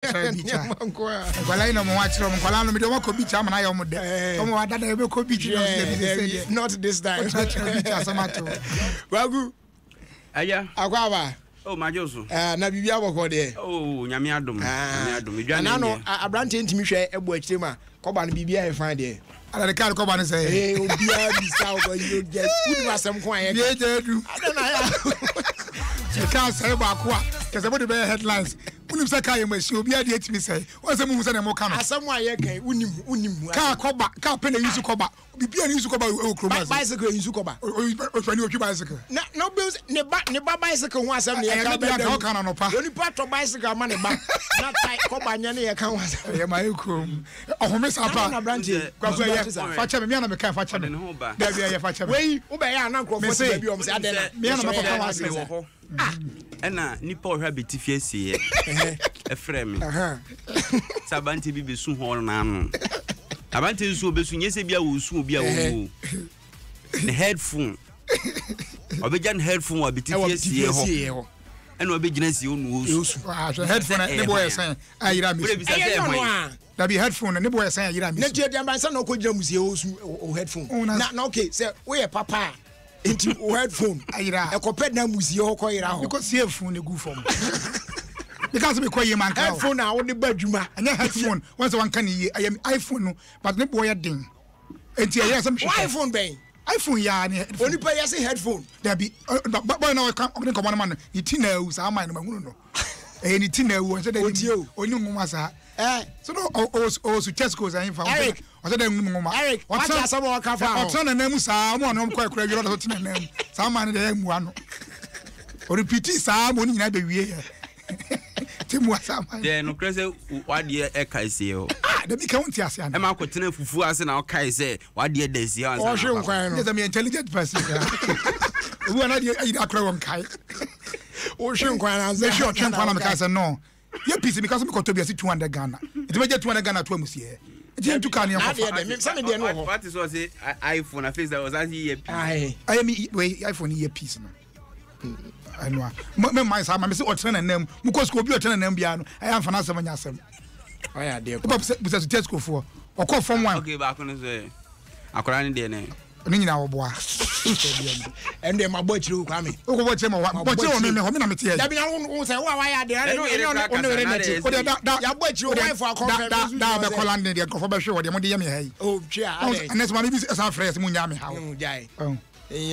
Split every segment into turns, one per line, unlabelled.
Kwala ino mo wachiro mo kwala no me de wako beach ama na yo mo de. Omo wada da be ko beach no
not this time.
Wagu.
Aya.
Akwaba.
Oh majoso.
Na bibia boko de.
Oh nyame adom. Nyame adom. Edwa
na no abrante ntimi hwe ebo akire ma. Koba no bibia e fan de.
Ala de card koba no say.
Obia bi sa go you get. Put wasem ko aye.
Ye jedu.
Adana ya.
You can't say ba kwa. Cause about the headlines. Unim say kai machine obia de etimi say. Won say mu say na mo ka no.
Asem aye kan unim.
Ka koba, ka pe na yusu koba. Bibia ni yusu koba o kroma.
Bicycle yusu koba.
O fani o twi bicycle.
Na no bills ne ba bicycle ho asem ne ya ka be.
Ka ka na no pa.
Oni pa to bicycle ma ne ba. Na tai koba nya ne ya ka ho asem.
Ye my krom. Ohome sa pa.
Na branche.
Kwaso ye. Fa cha me na me ka fa cha me. Da bia ye fa cha me.
Wey, wo be ya na nkrofo ti bia o say adena.
Me na me ka wa asem.
Ena nipa ohwa betifie sie efre me sabanti bi besu ho na anu abanti nsu obesu nyese bia wo su bia wo the headphone obejan headphone wa betifie sie ho ena obegina sie onu osu
headphone ne boy san ayira mi da bi headphone ne boy san ayira mi
na tie dia bansa na ko gina musie osu o headphone na okay say we papa into headphone
ayira
e ko ped na musie ho ko yira ho
because headphone ne gu form because me ko yeman ka
headphone na wo de badwuma
anya headphone once one can ye I am iPhone no but ne boy ding enti aye some
iPhone ben
iPhone ya ne
oni pa ya say headphone
there be boy na come come man you tina u sa man no mahunu no ni tina u so that oni nguma sa so no o su Tesco za infa o so that nguma
Eric what ya some o ka fa
o tana na mu sa mo no ko akura wi ro tina na mu sa man de mu ano o repeat sa mo ni na be wie timu sa man
de no krese wade e kai se o
da bi ka wonti ase an
e ma ko tena fufu ase na o kai se wade de se an
o hwe nkwan no
is a intelligent person we are not akura won kai
o hwe nkwan na
ze sure twen kwa na me ka say no ye pisi because me ko to bi ase 200 Ghana it be get 200 Ghana to amusie je ntu kan ya
for what is was iPhone a face that was as ye
I mean iPhone ye piece no I know me my say me say o tena nam mu ko sko bi o tena nam bia no I am fana asem nya asem
o ya de
ko bisa test ko fo o ko form one
okay ba ko no say akora ni de ne
ni nyina wo boa
ende ma bo chiri kwa me
o ko bo chiri mo bo chiri o me ho me na me tie
da bi na wo say wa ya de o no na ti
o de da
ya bo chiri o wife confirm
da be ko land de ko be hwe wo de mo de yam he
oh chia ade
anes ma bi sa fresh mu nya me ha
wo jai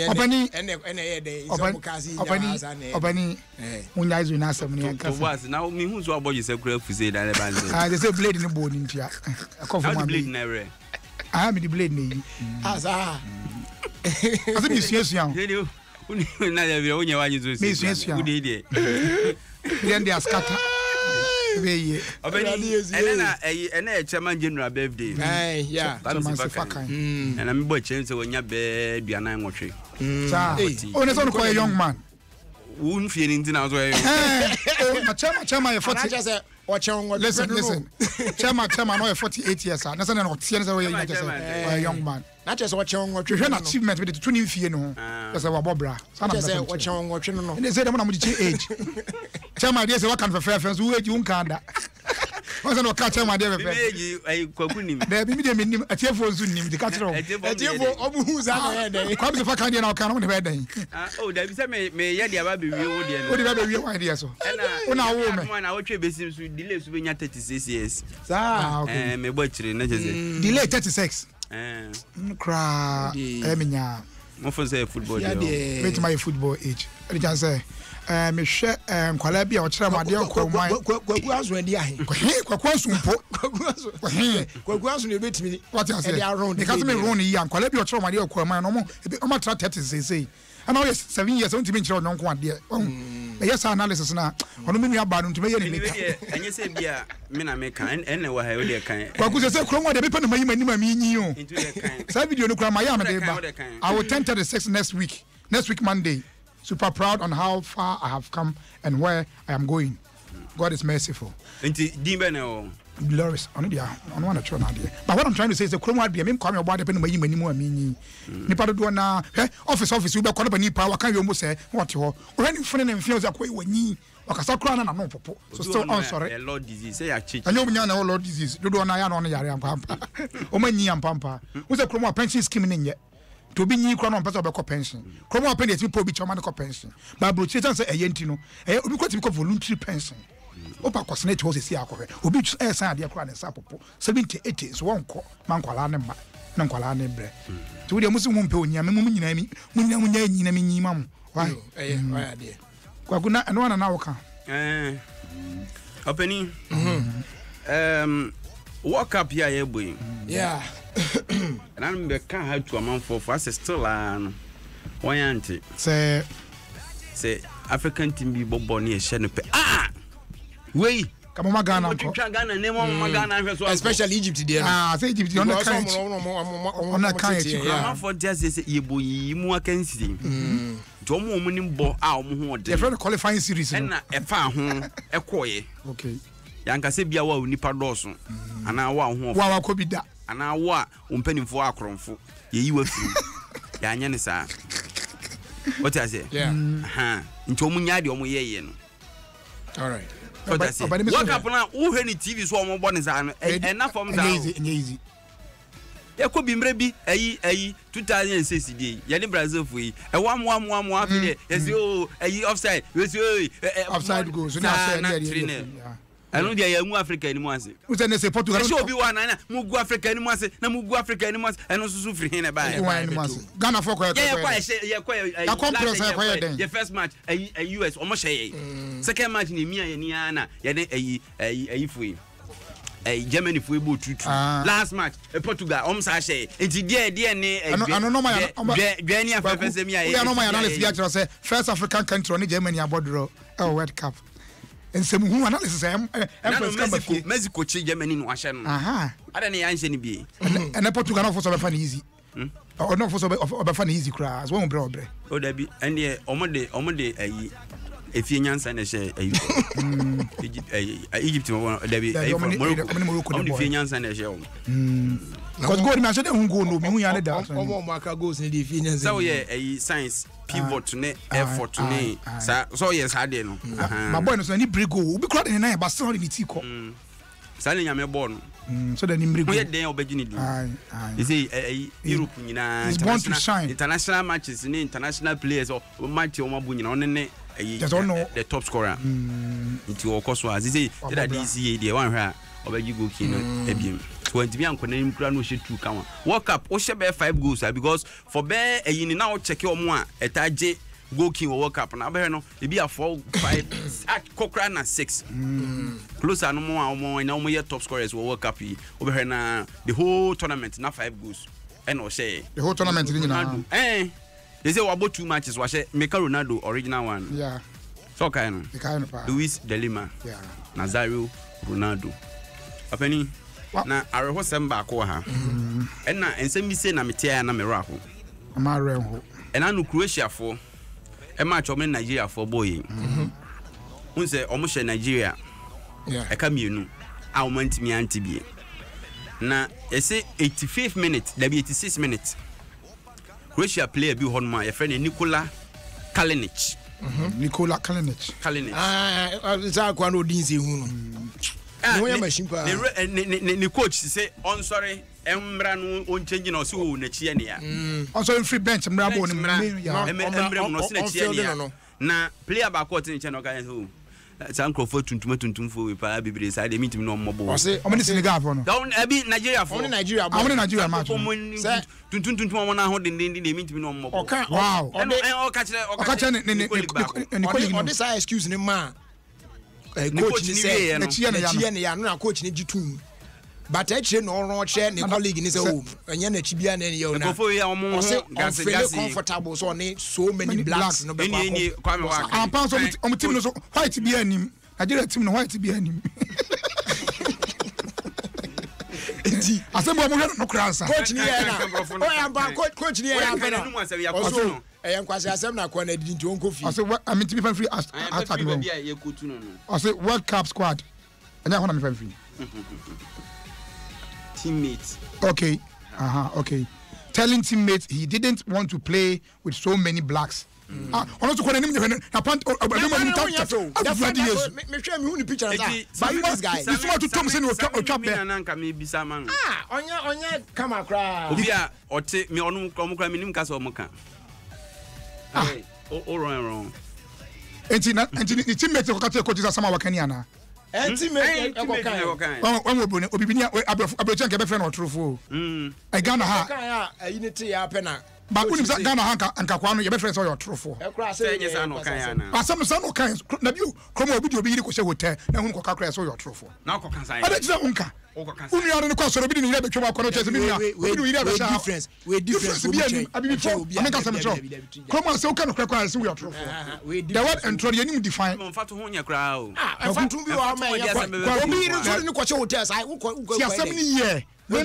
opani
ene ye de iso kasi
opani munya izo na asem ne
to was now me hu so aboje se kura fuse da le bande
they say blade ni bo ni ntia ko fo ma
blade na re
me the blade ni
asa
asa mi suasu
uni na ya bi onye wanyi zo
mi suasu
udi de
then they askata be
obeni ena e chairman general birthday
yeah
and I'm boy change wonya be duana nwotwe
o ne so no a young man
un feeling ntina so
oh chairman you 40 listen chairman no 48 years na say na otie say we young man
na just watch on what you
an achievement with the 20 fie no just say wabobra
sana say watch on what no
they say dem na mo di age chairman dey say what can for fair friends who age un kanda wọ́n no catch chairman dey fair
age ai kwaku nim
dey bi mi dey nim atiefo nzu nim di catch ro
atiefo obu hu za na head dey
kwa bi fa kan dey na kan no dey den
oh dey bi say me ye dey aba be wie wo dey no
wo dey ba be wie wan dey so una wo me
na wo twe besim so delay so be nya 36 years
okay
me bo chire na jese
delay 36 cry eminya
mo for say football dey
wait my football age I can say me hwe nkwala bia o kire made ko man
kwaku aso edi ahe
kwaku aso mpo
kwaku aso ne betimi
what you say because me run yi nkwala bia o kire made ko man no mo tra 30 say and now 7 years don't me kire no nko ade yes analysis na ono me nua ba no ntime ye ne meka
anye se bia me na me kan ene wa ha o de kan
kwaku se kro mo de be pe no mayi ma mi nyi o sa video no kra ma ya me de ba I will tend to the 6 next week Monday. Super proud on how far I have come and where I am going. God is merciful.
Enti dimbe na o.
Glorious. On dia, on one try na dia. But what I'm trying to say is the chroma bia me come your body pen mayi manimu aminyi. Nipa do na office we be call ba nipa wa kan we mo say what ho. We ni fune na mfie o za kwai wani. okasa kura na no popo so still on sorry
a lot disease say achieve
anyo munya na lot disease dodo na ya no yare ampampa o manyi ampampa wo se kromo pension scheme ne nye to bi nyi kura no pesa obekọ pension kromo open dey po bi choma ne pension ba bro chi chance eye ntino obi kwati bi voluntary pension opa kwasene che ho se si akọhwe obi san ade kura ne sa popo 70 80 so wonko mankwala ne ma na nkwala ne bre to we dey musu mu mpe onya me mu nyina mi munya nyina mi nyima mu why why ade kwa kuna eno na woka
opening walk up here ye boy
yeah
and I'm be can how to amount for us still one auntie
say
African team be bobo ni e she no pe wey
kama magana
ko Ghana ne mo magana so
especially Egypt there
say Egypt on the kind on the kind
for just say ye boy mu akansi to mo mu ni bo a mo ho de
the friend qualifying series
na e fa ho e koye
okay
yanka se bia wa nipa doso ana wa ho
wa ko bi da
ana wa umpanimfo akromfo ye yi wa firi ya anya ne sa what I say
yeah
nto mu nya de omo ye no
all right
what I say what happen na wo hwe ni TV so omo bo ne sa no na form da
easy
ya ko bi mre bi ayi 2006 dey ya ni Brazil fu yi e wa mo afi dey ya say oh ayi offside we say
offside goal so na say there
anu dia ya mu Africa ni mu ase
we say na say Portugal
so bi wa na mu gu Africa ni mu ase na mu gu Africa ni mu ase enu susu free hin na ba
Ghana for
ya first match US omo shey second match ni mi ya ni ana ya de ayi fu Germany fu ebo tutu last match Portugal sa shey enti die ni Gani afefe se mi ya
ya no ma ya na le fi actually say first African country ni Germany abodro World Cup and some who analysis
Mexico chi Germany no ahye no ada ne ya nhye ni bi
and Portugal no for so be fan easy or no for so be fan easy cra as one obre
o da bi and omode ayi efie nyansa na hye ayi Egypt mo da bi Morocco omode efie nyansa na hye o
because goal na so dey hu goal no me hu ya ne da
omo maka goals ni dey efie nyansa
so ye ayi science pivot ne effort ne so yes ade no
my boy no so ni break go obi kura de na ba so ni ti ko
sa le nyame ball no
so the ni break go
ye den obeji ni di you see Europe nyina international matches ne international players or match o mabu nyina onne the top scorer into okoso as say that this year dey one hwa obeji go kino ebiem so enti bi ankona nim kura no she 2 kan World Cup o she be 5 goals because for be eyini na o check omo a etaje goal king World Cup na be no e bi a 4 5 kokra na 6 closer no mo a omo na omo ye top scorers World Cup yi o be na the whole tournament na 5 goals and o say
the whole tournament ni na
they say we about 2 matches wa she Meka Ronaldo original one
yeah
so kind Luis de Lima Nazario Ronaldo apani na areho semba ko ha na ensem bi se na metia na mero ako
ma reho
na no Croatia fo e ma cho me Nigeria fo boy unse omo hye Nigeria e ka mienu a o mantimi antibie na ese 85 minutes da bi 86 minutes Croatia player bi hon ma ye friend Nikola Kalinic
za kwa no dinse hu no no ya machine pa
ni coach say on sorry emra no on change na so na chia ne ya
on sorry free bench emra bo ni
emra no se na chia ne ya na player ba court ni chia no kan so san crofo tuntum fo we pa bibire sa de meeting no mmobo
o me Senegal fo no
down abi Nigeria fo
Nigeria match
tuntum mo na ho de meeting no mmobo
wow
o ka kire
ni this excuse ni ma coach ni say na chia ne ya no na coach ni gitum but actually no ron che ni colleague ni say oh anya na chibia na ye na
go ya omo
gas comfortable so ni so many blacks no be
ni kwame wa
am pan so team no so white bi anim Nigeria team no white bi anim asembo mo no kransa
coach ni ya na o ya ban coach ni ya fa na also kwase asem na kwa na didi nti on kofi
I say I mean to be free attack no I say World Cup squad anya ho na me free
teammates
okay okay telling teammates he didn't want to play with so many blacks ono to kwana nim nyehwe na pant obadoma mu tap afadi yesu
me hwe me hu ni picture na ba you this guy
this one to tom say no otwa be
na nka me bisa man
onye kama kra
obi a ote me onu kra me nim ka so mo ka o wrong
enti ni teammate ko kate ko jisa sama wakani ana
teammate ko kan
on wo boni obibini abrochen ke be friend otrofo e Ghana ha
kan ya unity ya pena
ba unim sa Ghana ha anka kwa no ye be friend so your otrofo
e kra say
yes ano kan ya na
asam sa no kan na bi kromo obi di obi yiri ko she hotel na hu ko kakra so your otrofo
na ko kan sa
ada tira unka unu yare ko so obi ni yire be twema ko no chese mi nia obi ni yire be sha
we difference
bi ani abi fo ameka sam cho kromo se o kan kra kwa se your otrofo the word entro ye nim define
mo fa to ho nya kra o
fa to bi wa ma ya kwa obi yire so ni ko che hotel sai ko
si asem ni ye me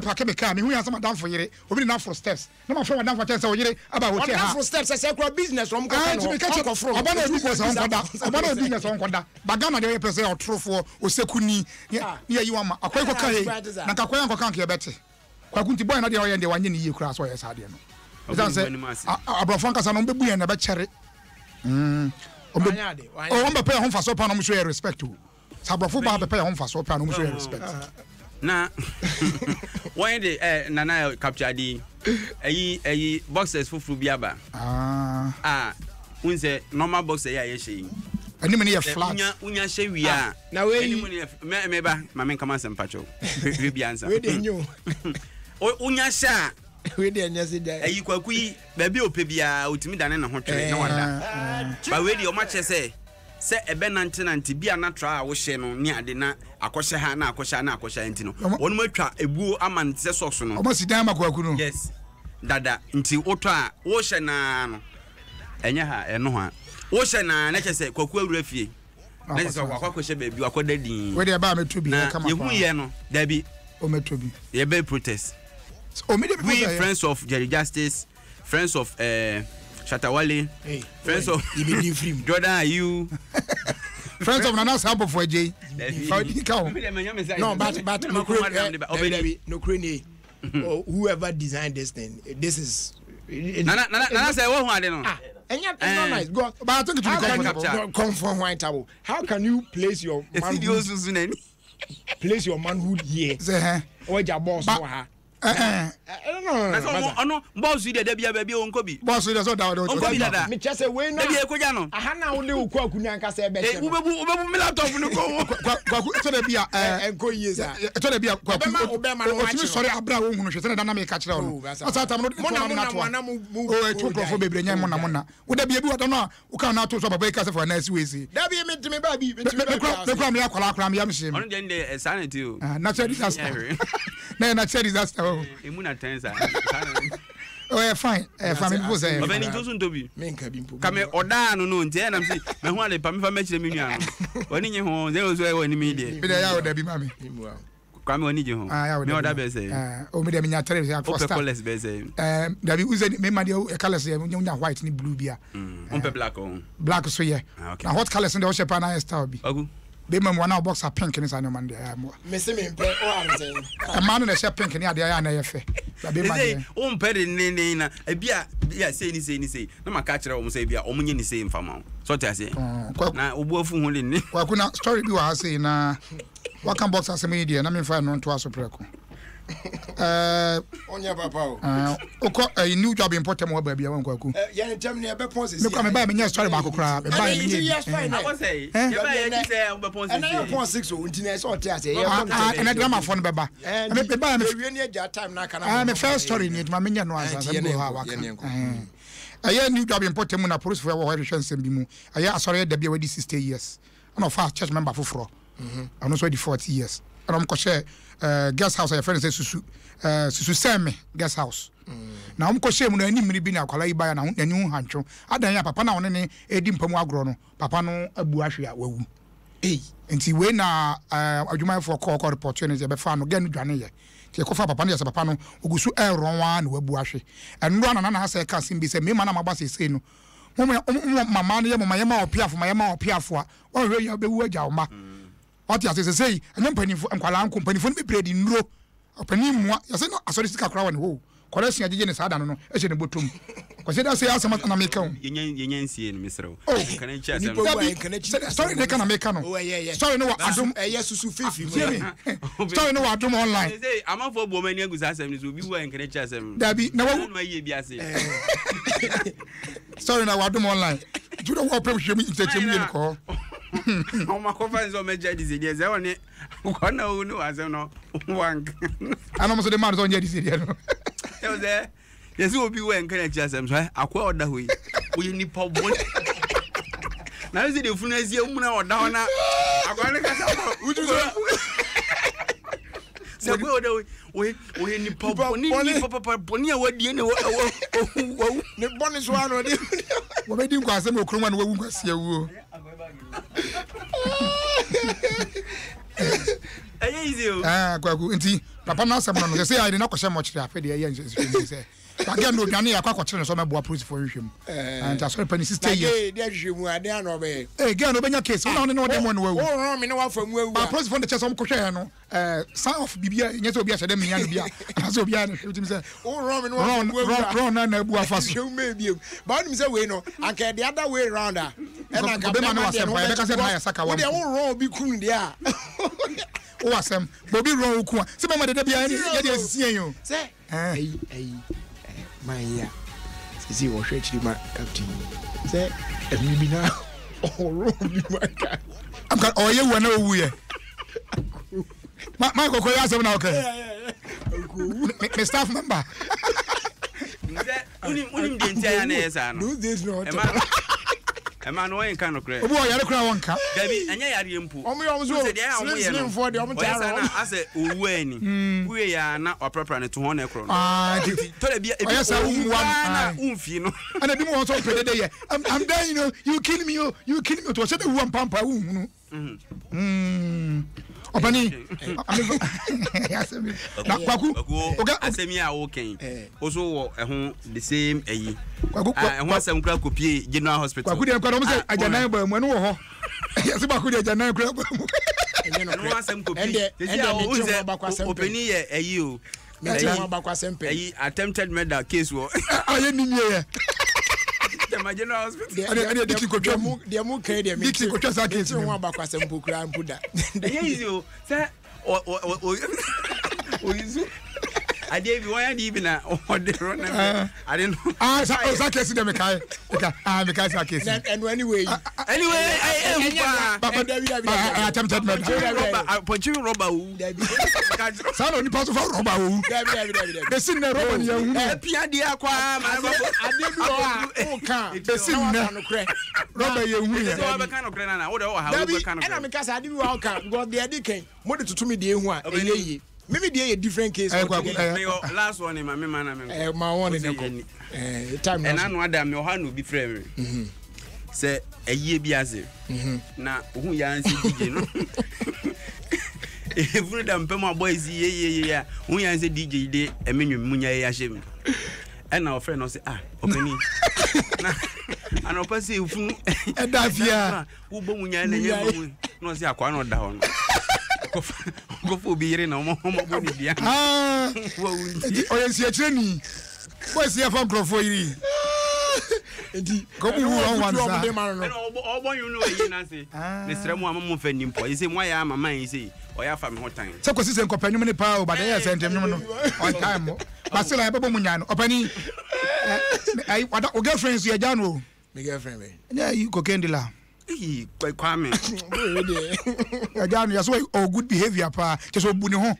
pa ke me ka me hu ya sama dan fo yire obi na for steps na ma fo dan fo chese o yire aba hotel ha
for steps say kwa business rom ko
ko fro aba na business on koda aba na business on koda bagana de pese otrofo osekuni ye yi wa ma akwai ko kai na ka kwai ko kan ke bete kwa kunti boy na de o ye de wanye ni yi kura so ye sa de no izan se abrofo nkasa no bebu ye na be chere o be pay hon fa so pa no mo show respect o sabrofo ba be pay hon fa so pa no mo show respect
na when the nana capture the ayi boxers fufuru bi aba unse normal boxer ya ye shey
ani me flat
unya she wi a
na we
me ba mama kama sempacho we bi answer
we dey nyo
unya sha
we dey nya se dai
ayi kwaku yi ba bi opebia otimi dane na ho twere na wanda ba we dey o ma che se ebe nanti bia na tra a wo hye no ni ade na akɔhye ha na akɔhye na akɔhye enti no wonu matwa ebuo amante se socks no
omo sidan makwaku no
yes dada nti wotɔ a wo hye na no enye ha eno ha wo hye na na kyese kwaku awura fie na kyese akɔhye baabi akɔda din
we dey ba meto bi
kama yehu ye no da bi
o meto bi
ye be protest
o me dey
we friends of Jerry Justice, friends of Shatawale, friends of Jordan, are you
friends of Nana Sample for J?
No, but no crane. Whoever designed this thing, this is.
Nana say, "What I don't know."
And yet, nice. Go,
but I think
it come from white table. How can you place your manhood here? Or your boss? I
don't know. Boss, you did be a baby on Kobe.
Boss, there's no doubt.
Me just say, we know. I had now only cook Kunyanka say,
sorry, Abraham, she said, I'm a catcher. Would there be a good owner who can not talk about bakers for a nice way? That be me to me, baby. The crime, I'm
sanity.
Natural disaster. Natural disaster.
Imuna tensa.
Oh, fine. Family people say.
But any doesn't to be. Come oda no nti na me me ho ale pa me fa me kire me nua no. Woni nye ho there was where any media.
Be there ya oda bi mami.
Kwame woni je ho. Me oda be say.
O me dey me nya tele say
for star. Colors be say.
Da bi uze me ma dey colors ya nya white ni blue bia.
Pe black on.
Black so yeah. Na hot colors in the shape na style bi.
Ogu.
Be man one boxer pink ni sanyo man dey mo.
Me say me pe o am saying.
A man na shape pink ni ade ya na ye fe. Be man.
O mpe de ne na e bia ya say ni na maka kire o mo say bia o munye ni say mfama. So te ase. Na obu afu hu le ni.
Kwa kuna story bi wa say na waka boxer say me dey na me fa no to aso preko.
Onya papa o.
Oko new job important mo ba bia wan kwaku.
Ya ntem ne be pon say.
Me kwa me ba me nya story ba akokra. Me ba me
nya. I was say. Ya ba ya ki say be pon say.
Na ya pon 6 o ntine say o te ase.
Na drama phone be ba. Me ba me
we ni ja time na kana.
Me first story ni ma me nya no answer. Me go ha waka. Aya new job important mo na police for wo hwehwe nsem bi mu. Aya asore da bia we di 60 years. Ana fa church member foforo. Ano so di 40 years. Ana mo ko share guest house, your friend says Susu Seme guest house. Now I'm questioning any minute na kwala iba na nyu hancho. Adan ya papa na one ne edi mpamu agro no. Papa no abu ahwe a wawu. Enti we na adwuma for call opportunity be fa no ganu dwane ye. Ti ekofa papa no ya papa no ogusu eron wa na wabu ahwe. Eno na na ha ka sim bi se me ma na magba se no. Mama no ye mama ye ma opiafo ma ye ma opiafo a. O hwe ya be wu agya oma. What you say, and then penny for and Qualan company for me bread in row. A penny more, you say no, I saw this car crowd and who correction agye ne sada no e hye ne botom kwase da say asem na make o
yenyen nsie no misrew
kan en chia
sorry they can make no sorry no Adom
susu fifi
sorry no Adom online
say amafo bo mani agusa asem ni so bi wo en kan chia asem
dabi na wo
ma ye bi ase
sorry na Adom online you don't want to show me entertainment ko
o ma ko fanzo me jadi zedi ze woni ko na o no asem no wank
ana mo so de man so jadi zedi no
e ze yesi obi wo en kan chia asem so akwa oda hoyi o ye nipa bo na ze de funu azie mu na oda ho na akwa ne kasa ko uju se ko oda we ni papa ni papa boni a wadie ne wo
ne boni so ano de
wo be di nkwa asem okroma na wawu nkwasia wuo
easy o
kwaku nti papa na asem no se ai na kwhye mo kire afede ye nse se again no dwane ya kwakọ so mebo approach for hwehwem and that's why pani sister
ye dey hwehwemu ade ano be
again no benya case no no dem no wawu
o ro me no wa famu awu
approach for the chest so mkọhwe no sign of bibia nyese obi ahye dem nya no bia asa obi a no hwetimi se
o ro me no wa famu awu
ro na abu afaso
hwehwemu me biem ba oni mi se we no anka the other way round a na ga
be ma no asem pa be ka se na ya saka wa
o de o ro bi kun de a
o asem bobi ro ku a se be ma de bia ye de asisi en yo
se Maya, see what she ma captain. Say, me now. Oh, me my God.
I'm got all you wanna we. My go call us now, okay? My staff member.
Unim the entire nessa.
Do this not.
Man, no one can cry.
Oh, boy, you're crying one cup.
Baby, and you're impu.
Oh, me almost listening for the
I said, when we are not a proper to 1 acre.
Yes, I won't. And I didn't want to pay the day. I'm dying, you kill me, you kill me to a certain one pampa. Opani na kwaku oga
asemi a okay also the same kwaku asem kra kopie general hospital
kwaku de kwa mo say ajanan ba mu no wo ho yesi kwaku de ajanan kra ba mu
no asem kopie opani ye ayi o
me ti mo ba kwa sempe
ayi attempted murder case wo
aye ni ye
the general hospital
and dikki ko twam
de mu kai de me
dikki ko twam sa case
mo ba kwa sempo kra mpuda
easy o say o izu ade bi wan di bi na o de run I didn't know
sa case dem kai me kai sa case
and anyway
attempted murder
punching rubber o
sa no ni pass for rubber o the sin na rubber ni hu
pia dia kwa
ade bi o ka
the sin na rubber ye hu ya
so be kan no kre na wo de wo ha wo be kan no
na me kasa ade bi o ka because the ade kan mo de tutumi de hu a eyeyi Mimi dey a different case.
Last one my man
my one in time
and I know Adam me ha no bi frame. Say a year bi ase. Na hu ya nsi DJ no. Every damn pe my boys ye hu ya nsi DJ dey e menwum munya ya hyem. And our friend no say openi. Na an opasi fu
e da fia.
Wo bo munya na nyem no say akwa no da ho no. Go for beer na mo boni bia
wo unti oyensi akyereni boys here for grofo yiri enti go bu won wan sa
obon you know yi na say ne sremu amamo fa nimpo yi say mo ya mama yi say oya fa me hotan
se ko sisen ko panyum ne pa o bada ya sentem nyum no on time mo basila e bebo munya no opani ai wada o girlfriends ya jano
me girlfriend me
nya yi ko kendila
Kwame.
Again, yes, good behavior, pa. Just obu ni ho.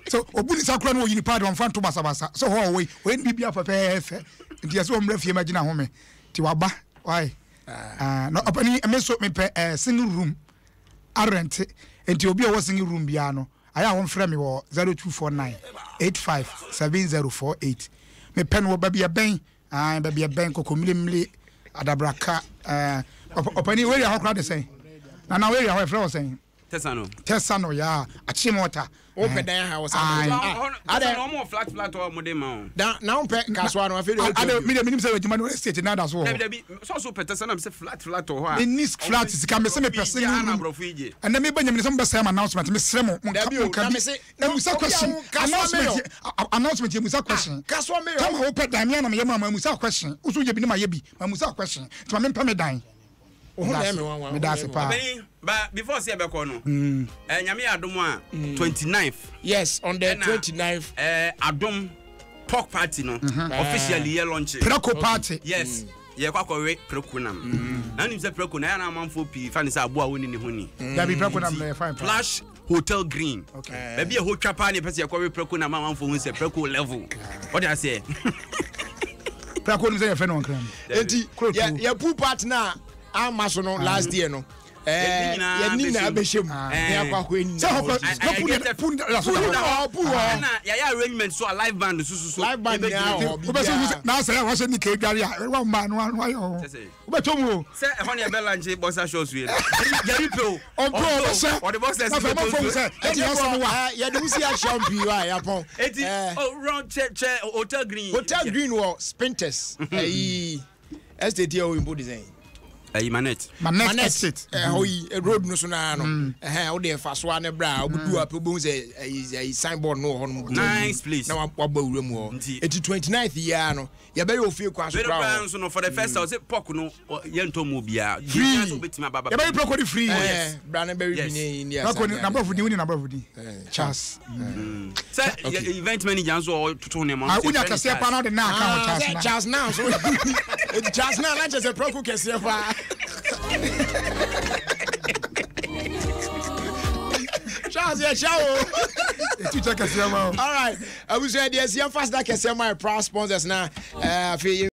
So obu ni sakura no yini pa de on fan to basa. So ho we when bibia fa fe. Nti yes, o mra fie magina ho me. Ti waba. Why? No opani me so me pe single room. Rent. Nti obi o single room bia no. Aya ho mfra me wo 0249 857048. Me pen wo babia ben. Babia ben kokomlimli adabraka opani where you how crowd say na where you how friend was saying Tesano, yeah. Achimota.
Open there house.
I more flat or modem.
Now, Caswano, I feel
I don't mean the state in as well.
So Peterson, I'm flat or
in this flat is coming some person. And then maybe some same announcement, Miss Remo. Announcement, Musa question. Caswame, come open Damian and Yama Musa question. Usu Yabin Mayabi, Musa question. To my Pamedine.
But before say Bekono, and Yami Adom 29th.
Yes, on the 29th.
Adom pork party no officially launch.
Preko party.
Yes. Yeah, kwakore prekunam. Na nim se prekuna na manfo pi fa ni se abo a woni ni honi.
Da bi prekunam na fine.
Flash Hotel Green. Okay. Maybe a whole trapa ni pese yakore prekunam manfo hu se preku level. What do I say?
Prekunam say fe no nkram.
Enti ya pool party na amaso no last year no. Nina abeshem. Ya kwakwe ni.
So
ya arrangement so a live band so
live band
na say wa say ni ke gari wa ma no ayo. Ubetomu.
Say hon ya bella nje bossa shows we. Gary Pro.
On pro say.
Or the boss say.
Ya de usi a champion wa ya pon.
Eti round che Hotel Green.
Hotel Green wo Spinters. Estate o imbo design.
Manet
estate
hoyi road no so na no o de fa so na bra obudu apebo say signboard no ho no
nice place
na wa ba wuram ho eti 29th year no ya be Ofie Kwanso
bra so no for the first house pork no yento mo bia free so betima baba
ya be pork no free
bra na be ni ni
pork no number of the number of the chance
say event manager so to ne mo
unya kase pa na de na account
chance now so chance now na just a pork kase pa Charles, yeah, ciao. All right. I was ready. Yes, fast that can say my proud sponsors now.